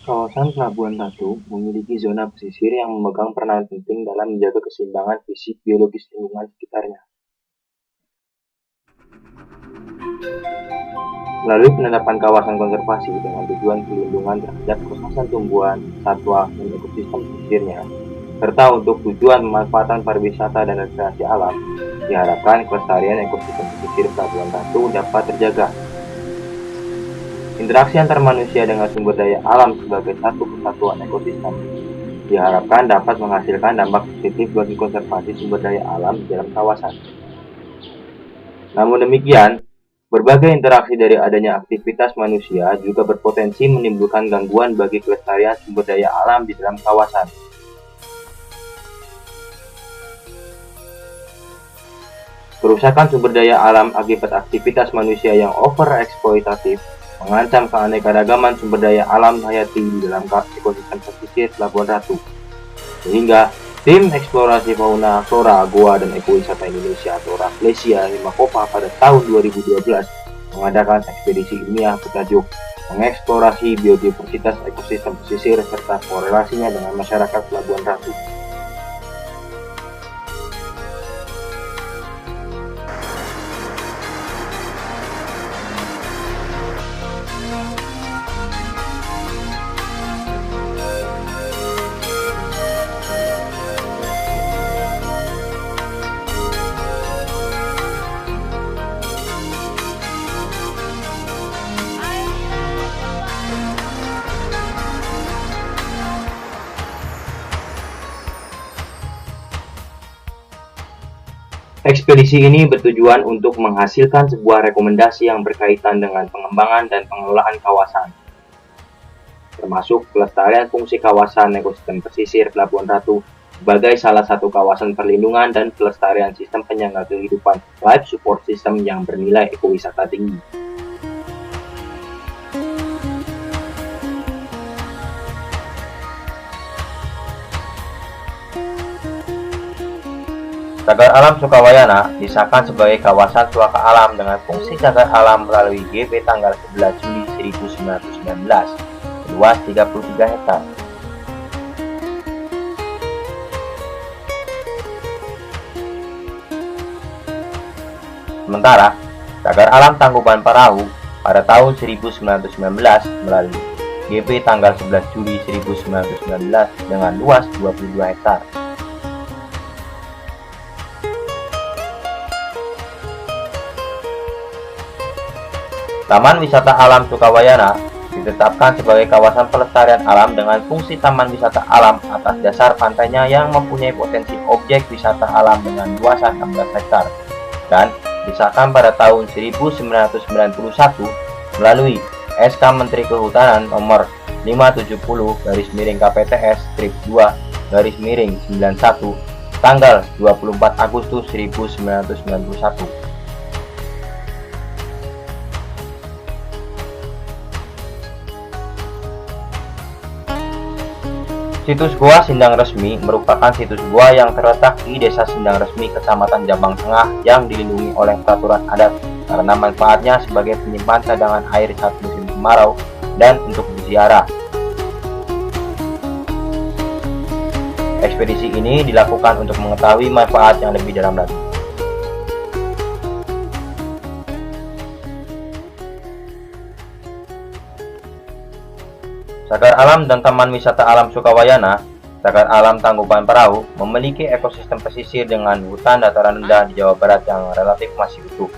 Kawasan Pelabuhan Ratu memiliki zona pesisir yang memegang peranan penting dalam menjaga keseimbangan fisik biologis lingkungan sekitarnya. Melalui penetapan kawasan konservasi dengan tujuan pelindungan terhadap kerusakan tumbuhan, satwa, dan ekosistem pesisirnya, serta untuk tujuan pemanfaatan pariwisata dan rekreasi alam, diharapkan kelestarian ekosistem pesisir Pelabuhan Ratu dapat terjaga. Interaksi antar manusia dengan sumber daya alam sebagai satu kesatuan ekosistem diharapkan dapat menghasilkan dampak positif bagi konservasi sumber daya alam di dalam kawasan. Namun demikian, berbagai interaksi dari adanya aktivitas manusia juga berpotensi menimbulkan gangguan bagi kelestarian sumber daya alam di dalam kawasan. Kerusakan sumber daya alam akibat aktivitas manusia yang overeksploitatif mengancam keanekaragaman sumber daya alam hayati di dalam ekosistem pesisir Pelabuhan Ratu. Sehingga tim eksplorasi fauna, flora, goa, dan ekowisata Indonesia atau Rafflesia Himacopa pada tahun 2012 mengadakan ekspedisi ilmiah bertajuk mengeksplorasi biodiversitas ekosistem pesisir serta korelasinya dengan masyarakat Pelabuhan Ratu. Ekspedisi ini bertujuan untuk menghasilkan sebuah rekomendasi yang berkaitan dengan pengembangan dan pengelolaan kawasan, termasuk pelestarian fungsi kawasan ekosistem pesisir Pelabuhan Ratu sebagai salah satu kawasan perlindungan dan pelestarian sistem penyangga kehidupan life support system yang bernilai ekowisata tinggi. Cagar Alam Sukawayana disahkan sebagai kawasan suaka alam dengan fungsi cagar alam melalui GP tanggal 11 Juli 1919, luas 33 hektar. Sementara, Cagar Alam Tangkuban Parahu pada tahun 1919 melalui GP tanggal 11 Juli 1919 dengan luas 22 hektar. Taman Wisata Alam Sukawayana ditetapkan sebagai kawasan pelestarian alam dengan fungsi taman wisata alam atas dasar pantainya yang mempunyai potensi objek wisata alam dengan luasan 16 hektar dan disahkan pada tahun 1991 melalui SK Menteri Kehutanan nomor 570-KPTS-2-91 tanggal 24 Agustus 1991. Situs Goa Sindang Resmi merupakan situs goa yang terletak di Desa Sindang Resmi, Kecamatan Jambang Tengah yang dilindungi oleh peraturan adat karena manfaatnya sebagai penyimpan cadangan air saat musim kemarau dan untuk berziarah. Ekspedisi ini dilakukan untuk mengetahui manfaat yang lebih dalam lagi. Cagar Alam dan Taman Wisata Alam Sukawayana, Cagar Alam Tangkuban Parahu memiliki ekosistem pesisir dengan hutan dataran rendah di Jawa Barat yang relatif masih utuh.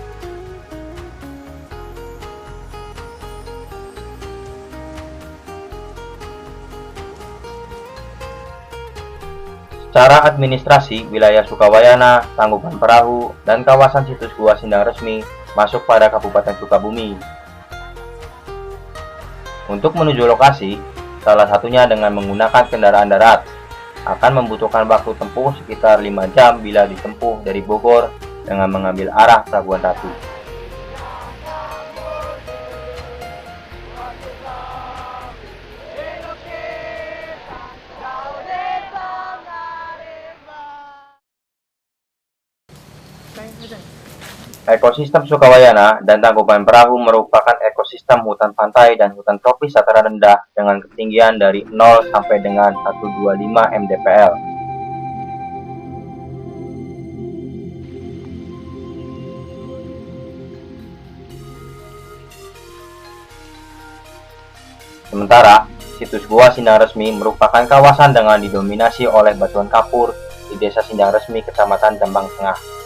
Secara administrasi, wilayah Sukawayana, Tangkuban Parahu, dan kawasan situs Gua Sindang Resmi masuk pada Kabupaten Sukabumi. Untuk menuju lokasi, salah satunya dengan menggunakan kendaraan darat, akan membutuhkan waktu tempuh sekitar 5 jam bila ditempuh dari Bogor dengan mengambil arah Pelabuhan Ratu. Ekosistem Sukawayana dan Tangkuban Perahu merupakan ekosistem hutan pantai dan hutan tropis dataran rendah dengan ketinggian dari 0 sampai dengan 125 mdpl. Sementara, situs Gua Sindang Resmi merupakan kawasan dengan didominasi oleh batuan kapur di Desa Sindang Resmi, Kecamatan Jombang Tengah.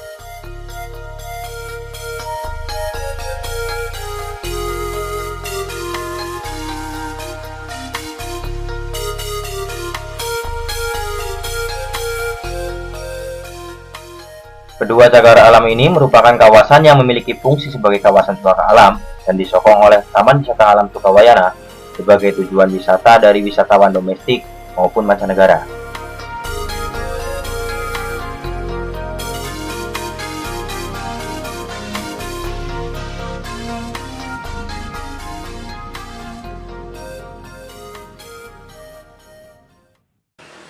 Kedua cagar alam ini merupakan kawasan yang memiliki fungsi sebagai kawasan wisata alam dan disokong oleh Taman Wisata Alam Sukawayana sebagai tujuan wisata dari wisatawan domestik maupun mancanegara.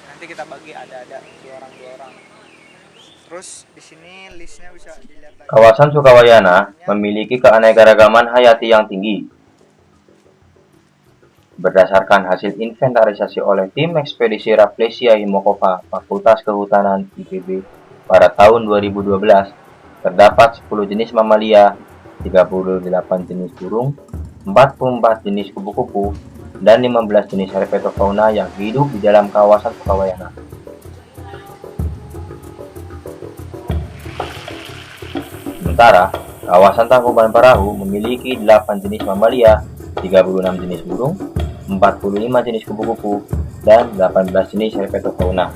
Nanti kita bagi ada dua orang. Terus di sini listnya bisa dilihat lagi. Kawasan Sukawayana memiliki keanekaragaman hayati yang tinggi. Berdasarkan hasil inventarisasi oleh tim ekspedisi Rafflesia Himokova Fakultas Kehutanan IPB pada tahun 2012, terdapat 10 jenis mamalia, 38 jenis burung, 44 jenis kupu-kupu, dan 15 jenis herpetofauna yang hidup di dalam kawasan Sukawayana. Sementara, kawasan Tangkuban Perahu memiliki 8 jenis mamalia, 36 jenis burung, 45 jenis kupu-kupu, dan 18 jenis herpetofauna.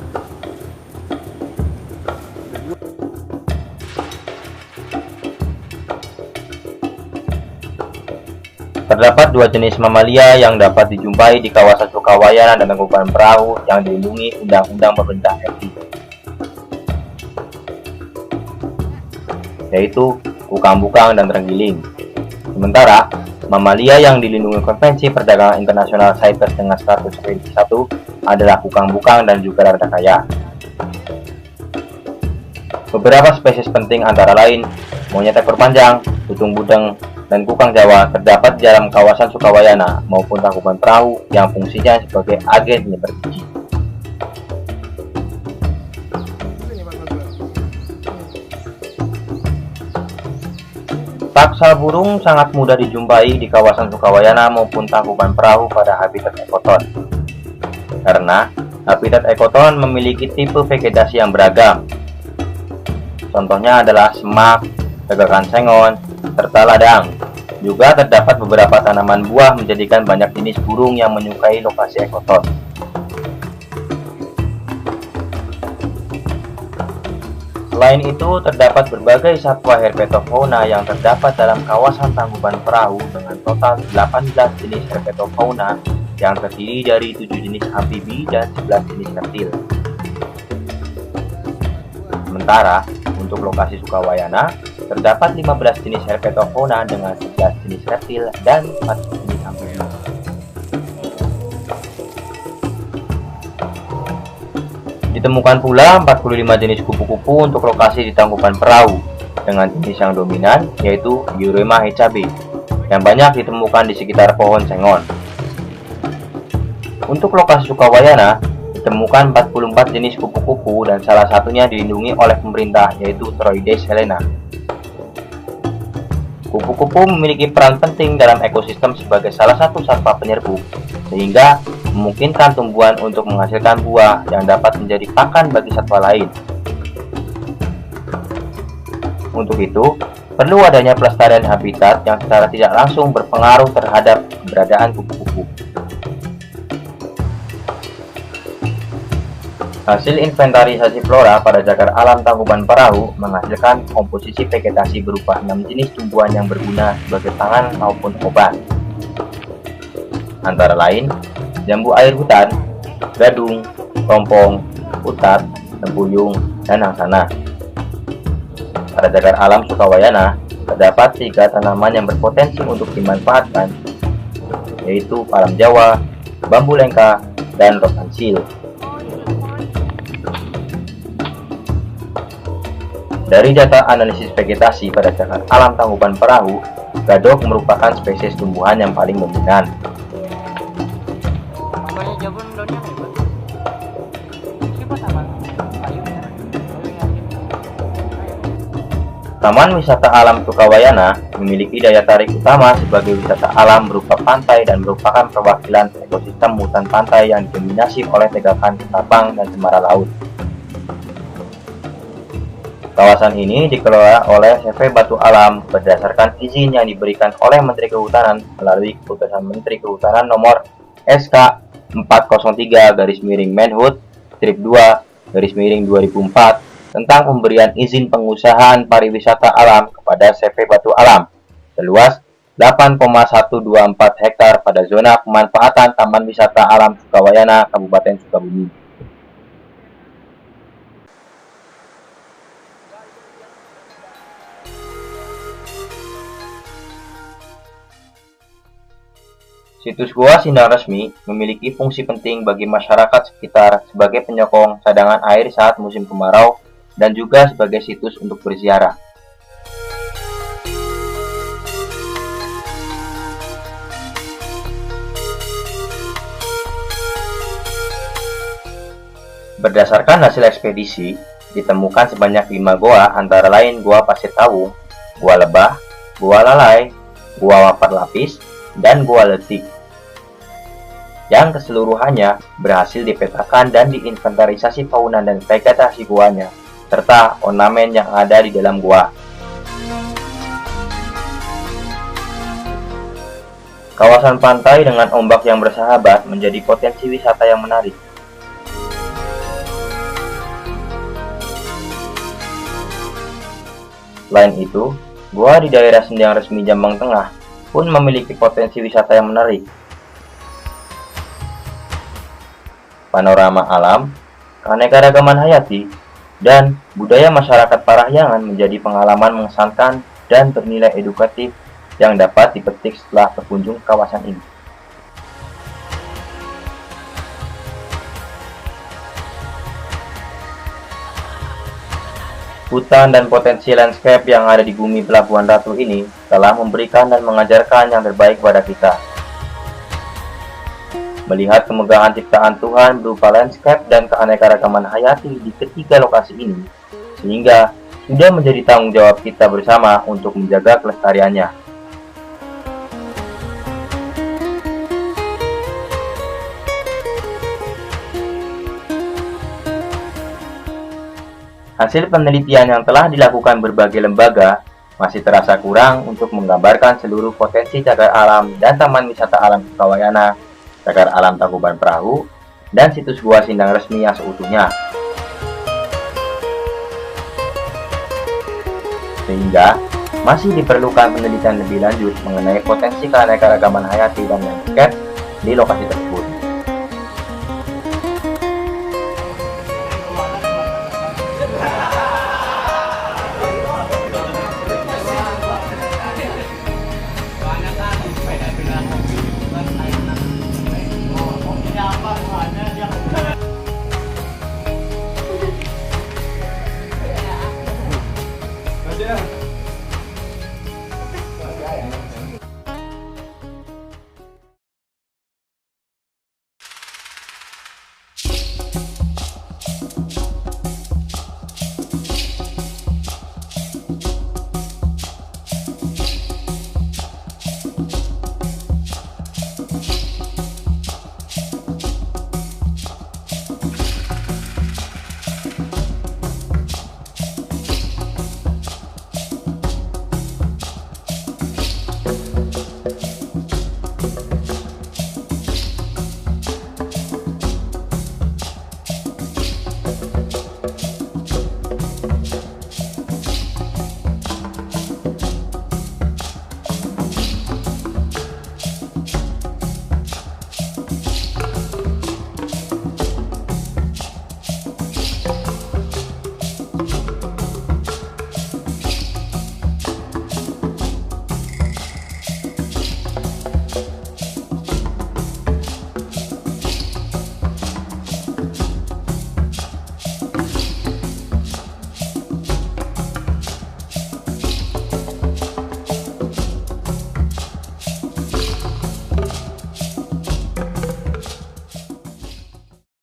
Terdapat 2 jenis mamalia yang dapat dijumpai di kawasan Sukawayana dan Tangkuban Perahu yang dilindungi Undang-Undang Pemerintah RI, yaitu kukang-bukang dan terenggiling. Sementara, mamalia yang dilindungi Konvensi Perdagangan Internasional CITES dengan status religi 1 adalah kukang-bukang dan juga rardakaya. Beberapa spesies penting antara lain monyet ekor panjang, tutung budeng, dan kukang Jawa terdapat di dalam kawasan Sukawayana maupun Tangkuban Perahu yang fungsinya sebagai agen penyebar biji. Taksal burung sangat mudah dijumpai di kawasan Sukawayana maupun Tangkuban Perahu pada habitat ekoton. Karena habitat ekoton memiliki tipe vegetasi yang beragam. Contohnya adalah semak, tegakan sengon, serta ladang. Juga terdapat beberapa tanaman buah menjadikan banyak jenis burung yang menyukai lokasi ekoton. Selain itu, terdapat berbagai satwa herpetofauna yang terdapat dalam kawasan Tangkuban Perahu dengan total 18 jenis herpetofauna yang terdiri dari 7 jenis amfibi dan 11 jenis reptil. Sementara, untuk lokasi Sukawayana, terdapat 15 jenis herpetofauna dengan 11 jenis reptil dan 4 jenis amfibi. Ditemukan pula 45 jenis kupu-kupu untuk lokasi di Tangkuban Perahu dengan jenis yang dominan yaitu Eurema hechabe yang banyak ditemukan di sekitar pohon sengon. Untuk lokasi Sukawayana ditemukan 44 jenis kupu-kupu dan salah satunya dilindungi oleh pemerintah yaitu Troides helena. Kupu-kupu memiliki peran penting dalam ekosistem sebagai salah satu satwa penyerbu, sehingga memungkinkan tumbuhan untuk menghasilkan buah yang dapat menjadi pakan bagi satwa lain. Untuk itu, perlu adanya pelestarian habitat yang secara tidak langsung berpengaruh terhadap keberadaan kupu-kupu. Hasil inventarisasi flora pada cagar alam Tangkuban Perahu menghasilkan komposisi vegetasi berupa 6 jenis tumbuhan yang berguna sebagai pangan maupun obat. Antara lain, jambu air hutan, gadung, rompong, utat, tempuyung, dan angsana. Pada cagar alam Sukawayana, terdapat 3 tanaman yang berpotensi untuk dimanfaatkan, yaitu palam Jawa, bambu lengka, dan rotansil. Dari data analisis vegetasi pada cagar alam Tangkuban Perahu, gadok merupakan spesies tumbuhan yang paling dominan. Taman Wisata Alam Sukawayana memiliki daya tarik utama sebagai wisata alam berupa pantai dan merupakan perwakilan ekosistem hutan pantai yang didominasi oleh tegakan ketapang dan cemara laut. Kawasan ini dikelola oleh CV Batu Alam berdasarkan izin yang diberikan oleh Menteri Kehutanan melalui Keputusan Menteri Kehutanan Nomor SK 403-Menhub-2/2004 tentang pemberian izin pengusahaan pariwisata alam kepada CV Batu Alam seluas 8,124 hektar pada zona pemanfaatan Taman Wisata Alam Sukawayana, Kabupaten Sukabumi. Situs Gua Sindang Resmi memiliki fungsi penting bagi masyarakat sekitar sebagai penyokong cadangan air saat musim kemarau dan juga sebagai situs untuk berziarah. Berdasarkan hasil ekspedisi, ditemukan sebanyak 5 goa antara lain Gua Pasir Tawung, Gua Lebah, Gua Lalai, Gua Wapar Lapis, dan Gua Letik, yang keseluruhannya berhasil dipetakan dan diinventarisasi fauna dan vegetasi guanya, serta ornamen yang ada di dalam gua. Kawasan pantai dengan ombak yang bersahabat menjadi potensi wisata yang menarik. Selain itu, gua di daerah Sindang Resmi Jombang Tengah pun memiliki potensi wisata yang menarik. Panorama alam, keanekaragaman hayati, dan budaya masyarakat Parahyangan menjadi pengalaman mengesankan dan bernilai edukatif yang dapat dipetik setelah berkunjung ke kawasan ini. Hutan dan potensi landscape yang ada di bumi Pelabuhan Ratu ini telah memberikan dan mengajarkan yang terbaik kepada kita. Melihat kemegahan ciptaan Tuhan berupa landscape dan keanekaragaman hayati di ketiga lokasi ini, sehingga sudah menjadi tanggung jawab kita bersama untuk menjaga kelestariannya. Hasil penelitian yang telah dilakukan berbagai lembaga masih terasa kurang untuk menggambarkan seluruh potensi cagar alam dan Taman Wisata Alam Sukawayana, cagar alam Tangkuban Perahu, dan situs Gua Sindang Resmi yang seutuhnya. Sehingga masih diperlukan penelitian lebih lanjut mengenai potensi keanekaragaman hayati dan landscape di lokasi tersebut.